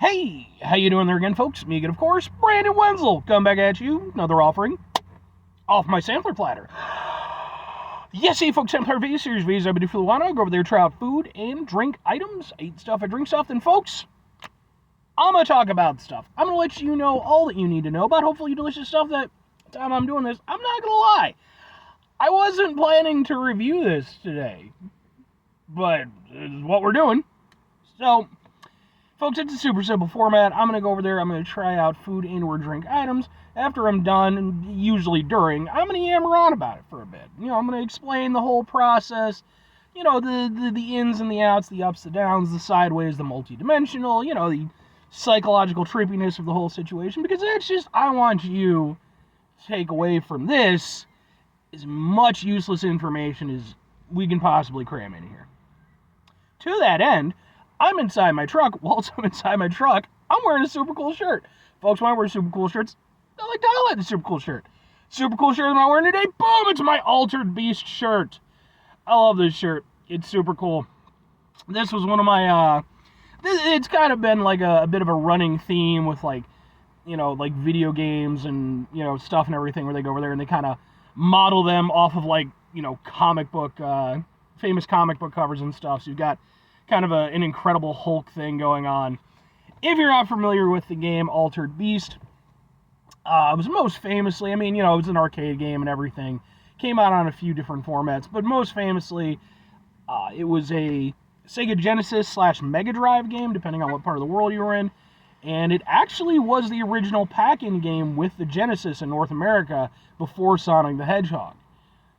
Hey, how you doing there again, folks? Me again, of course, Brandon Wenzel, come back at you, another offering off my sampler platter. Yes, hey, folks, Sampler V Series V's. I've been doing for a go over there, try out food and drink items. I eat stuff, I drink stuff, and folks, I'm gonna talk about stuff. I'm gonna let you know all that you need to know about hopefully delicious stuff. That time I'm doing this, I'm not gonna lie, I wasn't planning to review this today, but this is what we're doing. So, folks, it's a super simple format. I'm going to go over there, I'm going to try out food and or drink items. After I'm done, and usually during, I'm going to yammer on about it for a bit. I'm going to explain the whole process, the ins and the outs, the ups, the downs, the sideways, the multi-dimensional, the psychological trippiness of the whole situation, because that's just, I want you to take away from this as much useless information as we can possibly cram in here. To that end, I'm inside my truck. Whilst I'm inside my truck, I'm wearing a super cool shirt. Folks, when I wear super cool shirts, I like to highlight the super cool shirt. Super cool shirt I'm wearing today, boom, it's my Altered Beast shirt. I love this shirt. It's super cool. This was one of my, it's kind of been like a bit of a running theme with like video games and, stuff and everything where they go over there and they kind of model them off of like, comic book, famous comic book covers and stuff. So you've got kind of an Incredible Hulk thing going on. If you're not familiar with the game Altered Beast, it was most famously, it was an arcade game and everything. Came out on a few different formats, but most famously, it was a Sega Genesis / Mega Drive game, depending on what part of the world you were in. And it actually was the original pack-in game with the Genesis in North America before Sonic the Hedgehog.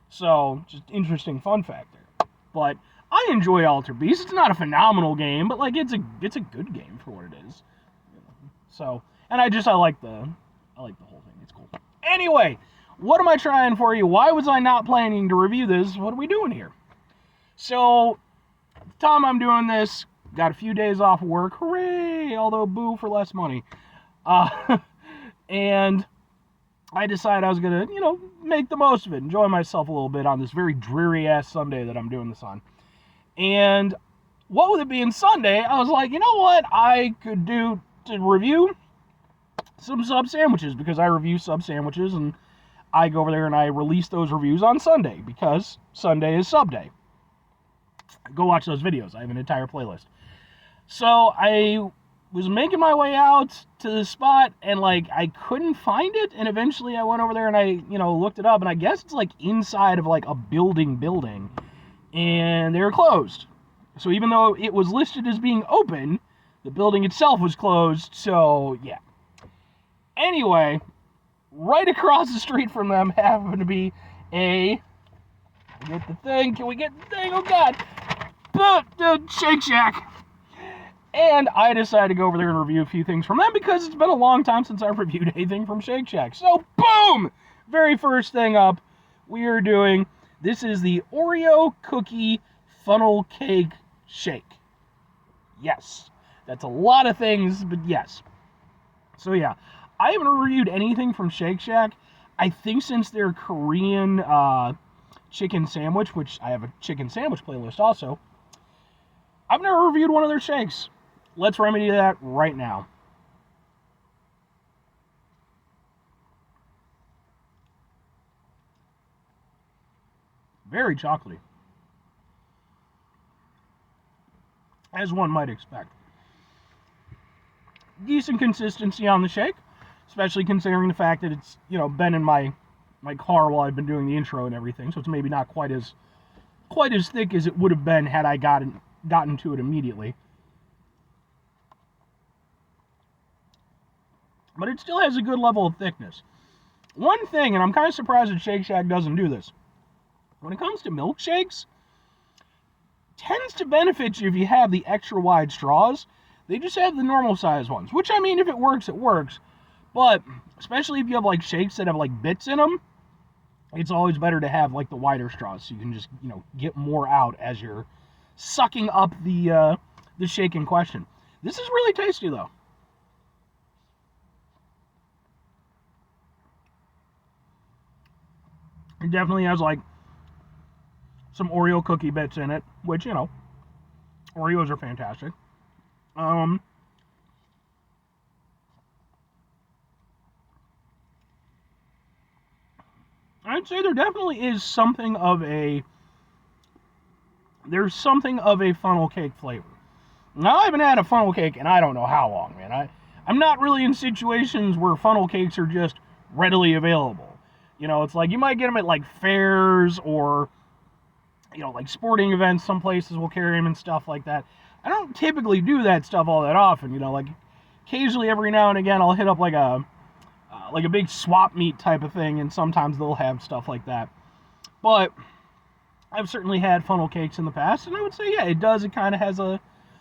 So, just interesting fun fact there. But I enjoy Altered Beast. It's not a phenomenal game, but like it's a good game for what it is. So, and I like the whole thing. It's cool. Anyway, what am I trying for you? Why was I not planning to review this? What are we doing here? So, the time I'm doing this, got a few days off of work. Hooray! Although boo for less money. And I decided I was gonna, make the most of it, enjoy myself a little bit on this very dreary ass Sunday that I'm doing this on. And what with it being Sunday, I was like, you know what I could do to review some sub sandwiches, because I review sub sandwiches and I go over there and I release those reviews on Sunday because Sunday is sub day. Go watch those videos. I have an entire playlist. So I was making my way out to the spot and like I couldn't find it, and eventually I went over there and I, looked it up, and I guess it's like inside of like a building. And they were closed. So even though it was listed as being open, the building itself was closed, so yeah. Anyway, right across the street from them happened to be Can we get the thing? Oh God! The Shake Shack! And I decided to go over there and review a few things from them because it's been a long time since I've reviewed anything from Shake Shack. So, boom! Very first thing up, we are doing... This is the Oreo Cookie Funnel Cake Shake. Yes. That's a lot of things, but yes. So yeah, I haven't reviewed anything from Shake Shack, I think since their Korean chicken sandwich, which I have a chicken sandwich playlist also. I've never reviewed one of their shakes. Let's remedy that right now. Very chocolatey, as one might expect. Decent consistency on the shake, especially considering the fact that it's, been in my car while I've been doing the intro and everything, so it's maybe not quite as thick as it would have been had I gotten to it immediately. But it still has a good level of thickness. One thing, and I'm kind of surprised that Shake Shack doesn't do this, when it comes to milkshakes, tends to benefit you if you have the extra wide straws. They just have the normal size ones, which, if it works, it works. But especially if you have like shakes that have like bits in them, it's always better to have like the wider straws so you can just, get more out as you're sucking up the shake in question. This is really tasty though. It definitely has like some Oreo cookie bits in it, which, Oreos are fantastic. would say there definitely is something of a, there's something of a funnel cake flavor. Now, I haven't had a funnel cake in I don't know how long, man. I'm not really in situations where funnel cakes are just readily available. You know, it's like you might get them at like fairs or, you know, like sporting events. Some places will carry them and stuff like that. I don't typically do that stuff all that often. You know, like occasionally every now and again I'll hit up like a big swap meet type of thing, and sometimes they'll have stuff like that. But I've certainly had funnel cakes in the past, and I would say, yeah, it does. It kind of has a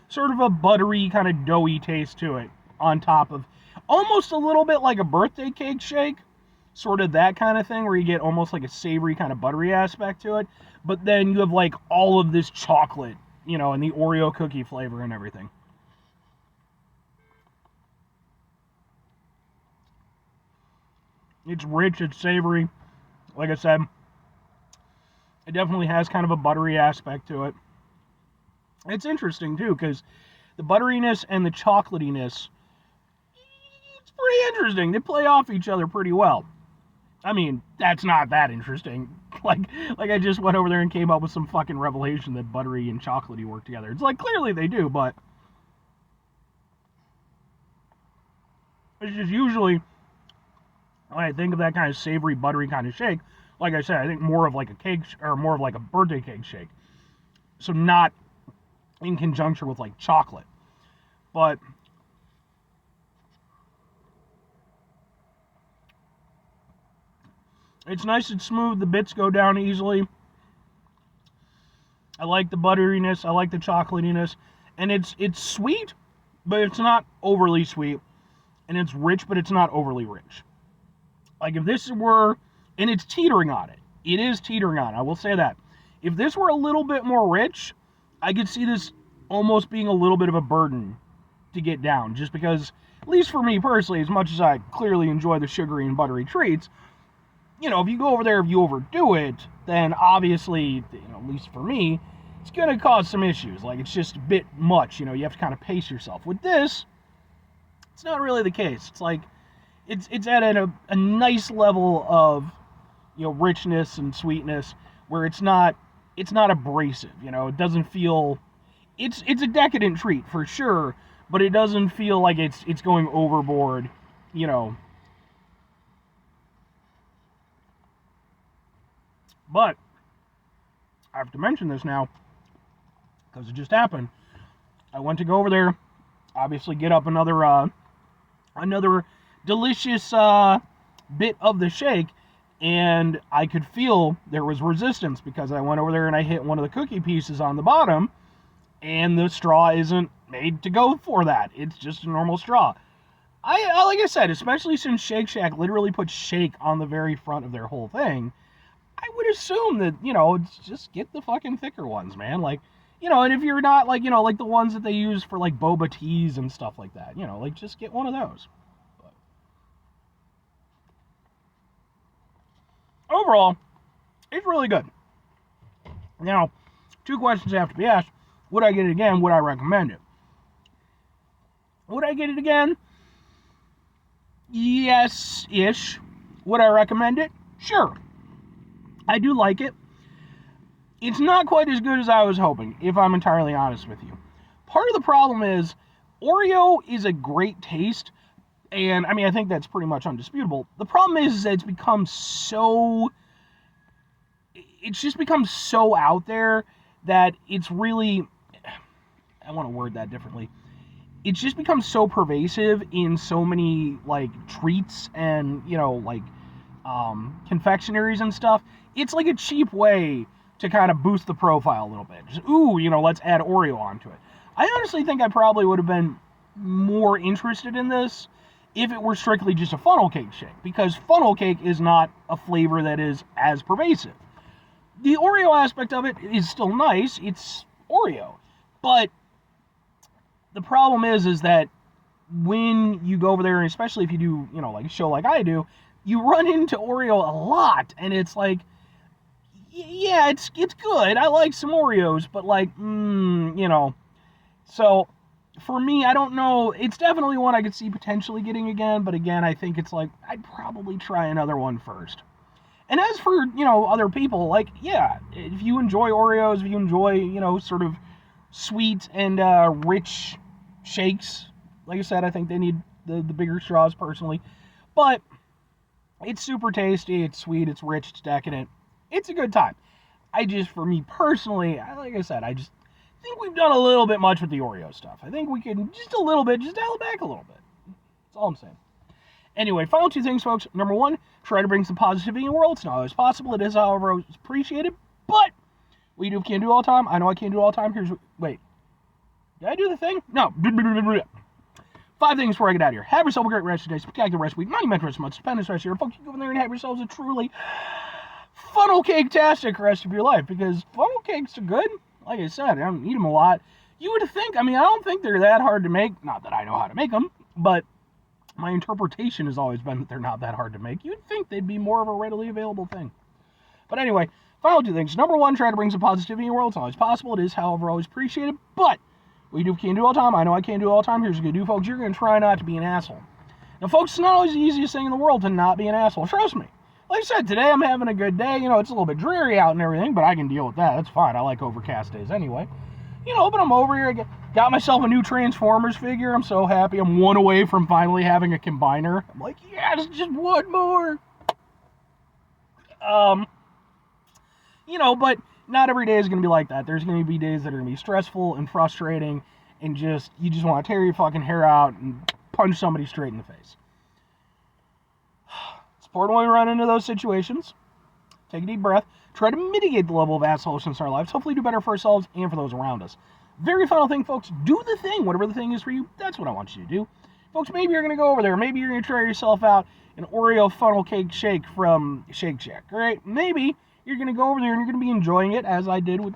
sort of a buttery, kind of doughy taste to it on top of almost a little bit like a birthday cake shake, sort of that kind of thing where you get almost like a savory kind of buttery aspect to it, but then you have like all of this chocolate, you know, and the Oreo cookie flavor and everything. It's rich, it's savory. Like I said, it definitely has kind of a buttery aspect to it. It's interesting too, because the butteriness and the chocolatiness, it's pretty interesting. They play off each other pretty well. I mean, that's not that interesting. Like I just went over there and came up with some fucking revelation that buttery and chocolatey work together. It's like, clearly they do, but it's just usually, when I think of that kind of savory, buttery kind of shake, like I said, I think more of like a cake, or more of like a birthday cake shake. So not in conjunction with like chocolate. But it's nice and smooth. The bits go down easily. I like the butteriness. I like the chocolatiness. And it's sweet, but it's not overly sweet. And it's rich, but it's not overly rich. Like if this were, and it's teetering on it. It is teetering on it, I will say that. If this were a little bit more rich, I could see this almost being a little bit of a burden to get down. Just because, at least for me personally, as much as I clearly enjoy the sugary and buttery treats, you know, if you go over there, if you overdo it, then obviously, you know, at least for me, it's going to cause some issues. Like, it's just a bit much, you know, you have to kind of pace yourself. With this, it's not really the case. It's like, it's at a nice level of, you know, richness and sweetness, where it's not abrasive, you know, it doesn't feel, it's a decadent treat for sure, but it doesn't feel like it's going overboard, you know. But I have to mention this now, because it just happened. I went to go over there, obviously get up another delicious bit of the shake, and I could feel there was resistance, because I went over there and I hit one of the cookie pieces on the bottom, and the straw isn't made to go for that. It's just a normal straw. I like I said, especially since Shake Shack literally puts shake on the very front of their whole thing, I would assume that, you know, just get the fucking thicker ones, man. Like, you know, and if you're not, like, you know, like the ones that they use for, like, boba teas and stuff like that, you know, like, just get one of those. But overall, it's really good. Now, two questions have to be asked. Would I get it again? Would I recommend it? Would I get it again? Yes-ish. Would I recommend it? Sure. I do like it. It's not quite as good as I was hoping, if I'm entirely honest with you. Part of the problem is, Oreo is a great taste, and I mean, I think that's pretty much undisputable. The problem is that it's just become so out there that it's really, I want to word that differently. It's just become so pervasive in so many, like, treats and, you know, like, confectionaries and stuff. It's like a cheap way to kind of boost the profile a little bit. Just, ooh, you know, let's add Oreo onto it. I honestly think I probably would have been more interested in this if it were strictly just a funnel cake shake, because funnel cake is not a flavor that is as pervasive. The Oreo aspect of it is still nice. It's Oreo. But the problem is that when you go over there, and especially if you do, you know, like a show like I do, you run into Oreo a lot, and it's like, yeah, it's good. I like some Oreos, but like, you know. So, for me, I don't know. It's definitely one I could see potentially getting again, but again, I think it's like, I'd probably try another one first. And as for, other people, like, yeah, if you enjoy Oreos, if you enjoy, sort of sweet and rich shakes, like I said, I think they need the bigger straws personally. But it's super tasty, it's sweet, it's rich, it's decadent. It's a good time. For me personally, like I said, I just think we've done a little bit much with the Oreo stuff. I think we can just a little bit, just dial it back a little bit. That's all I'm saying. Anyway, final two things, folks. Number one, try to bring some positivity in the world. It's not always possible. It is, however, appreciated. But we can't do it all the time. I know I can't do it all the time. Wait. Did I do the thing? No. 5 things before I get out of here. Have yourself a great rest of the day. Spectacular rest of the week. Monumental month. Stupendous rest of your folks. You go in there and have yourselves a truly funnel cake-tastic rest of your life. Because funnel cakes are good. Like I said, I don't eat them a lot. You would think, I don't think they're that hard to make. Not that I know how to make them, but my interpretation has always been that they're not that hard to make. You'd think they'd be more of a readily available thing. But anyway, final 2 things. Number 1, try to bring some positivity in the world. It's always possible. It is, however, always appreciated. But can't do all the time. I know I can't do it all the time. Here's what you do, folks. You're going to try not to be an asshole. Now, folks, it's not always the easiest thing in the world to not be an asshole. Trust me. Like I said, today I'm having a good day. It's a little bit dreary out and everything, but I can deal with that. That's fine. I like overcast days anyway. But I'm over here. I got myself a new Transformers figure. I'm so happy. I'm 1 away from finally having a combiner. I'm like, yes, just 1 more. But not every day is going to be like that. There's going to be days that are going to be stressful and frustrating and you just want to tear your fucking hair out and punch somebody straight in the face. It's important when we run into those situations. Take a deep breath. Try to mitigate the level of assholishness in our lives. Hopefully do better for ourselves and for those around us. Very final thing, folks. Do the thing. Whatever the thing is for you, that's what I want you to do. Folks, maybe you're going to go over there. Maybe you're going to try yourself out an Oreo funnel cake shake from Shake Shack. All right? Maybe you're going to go over there and you're going to be enjoying it as I did with,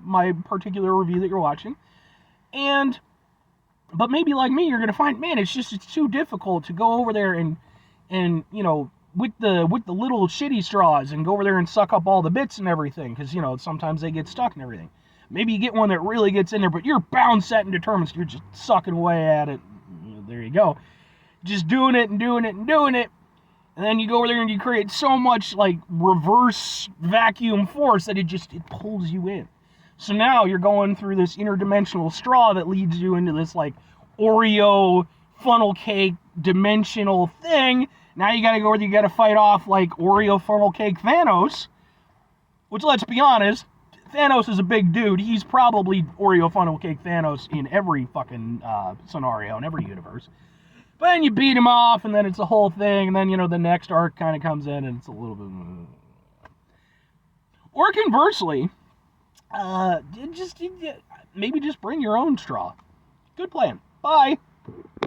my particular review that you're watching. But maybe like me, you're going to find, man, it's too difficult to go over there and with the little shitty straws and go over there and suck up all the bits and everything, because sometimes they get stuck and everything. Maybe you get one that really gets in there, but you're bound, set, and determined, so you're just sucking away at it. There you go. Just doing it and doing it and doing it, and then you go over there and you create so much like reverse vacuum force that it pulls you in. So now you're going through this interdimensional straw that leads you into this like Oreo funnel cake dimensional thing. Now you gotta go where you gotta fight off like Oreo funnel cake Thanos, which, let's be honest, Thanos is a big dude. He's probably Oreo funnel cake Thanos in every fucking scenario, in every universe. But then you beat him off, and then it's a whole thing, and then, the next arc kind of comes in, and it's a little bit... Or conversely, maybe just bring your own straw. Good plan. Bye.